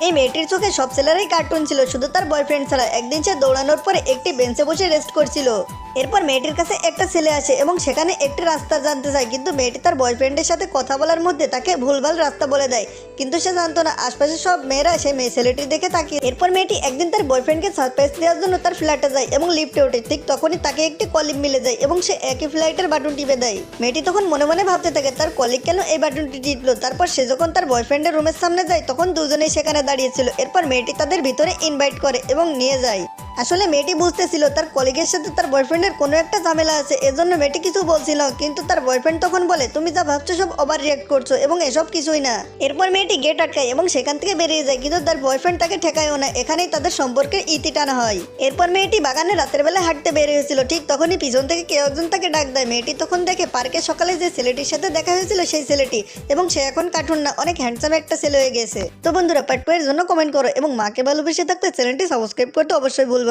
এই মেয়েটির চোখে সব ছেলেরাই কার্টুন ছিল, শুধু তার বয়ফ্রেন্ড ছাড়া। একদিন সে দৌড়ানোর পরে একটি বেঞ্চে বসে রেস্ট করছিল। এরপর মেয়েটির কাছে একটা ছেলে আসে এবং সেখানে একটি রাস্তা জানতে চায়, কিন্তু মেয়েটি তার বয়ফ্রেন্ডের সাথে কথা বলার মধ্যে তাকে ভুলভাল রাস্তা বলে দেয়। কিন্তু সে জানতো না আশপাশে সব মেয়েরা সেই মেয়ে ছেলেটি দেখে তাকিয়ে। এরপর মেয়েটি একদিন তার বয়ফ্রেন্ডকে সারপ্রাইজ দেওয়ার জন্য তার ফ্ল্যাটে যায় এবং লিফটে ওঠে। ঠিক তখনই তাকে একটি কলিগ মিলে যায় এবং সে একই ফ্লাইটের বাটন টিপে দেয়। মেয়েটি তখন মনে মনে ভাবতে থাকে তার কলিগ কেন এই বাটনটি টিপলো। তারপর সে যখন তার বয়ফ্রেন্ডের রুমের সামনে যায় তখন দুজনেই সেখানে দাঁড়িয়েছিল। এরপর মেয়েটি তাদের ভিতরে ইনভাইট করে এবং নিয়ে যায়। আসলে মেয়েটি বুঝতেছিল তার কলিগের সাথে তার বয়ফ্রেন্ডের কোনো একটা ঝামেলা আছে, এজন্য মেয়েটি কিছু বলছিল। কিন্তু তার বয়ফ্রেন্ড তখন বলে, তুমি যা ভাবছো সব ওভার রিয়াক্ট করছো এবং এসব কিছুই না। এরপর মেয়েটি গেট আটকায় এবং সেখান থেকে বেরিয়ে যায়, কিন্তু তার বয়ফ্রেন্ড তাকে ঠেকায়ও না। এখানেই তাদের সম্পর্কের ইতি টানা হয়। এরপর মেয়েটি বাগানে রাতের বেলা হাঁটতে বের হয়েছিল। ঠিক তখনই পিছন থেকে কেউ একজন তাকে ডাক দেয়। মেয়েটি তখন দেখে পার্কে সকালে যে ছেলেটির সাথে দেখা হয়েছিল সেই ছেলেটি, এবং সে এখন কার্টুন না, অনেক হ্যান্ডসাম একটা ছেলে হয়ে গেছে। তো বন্ধুরা, পার্ট 2 এর জন্য কমেন্ট করো এবং মাকে ভালোবেসে থাকতে চ্যানেলটি সাবস্ক্রাইব করতে অবশ্যই ভুলবে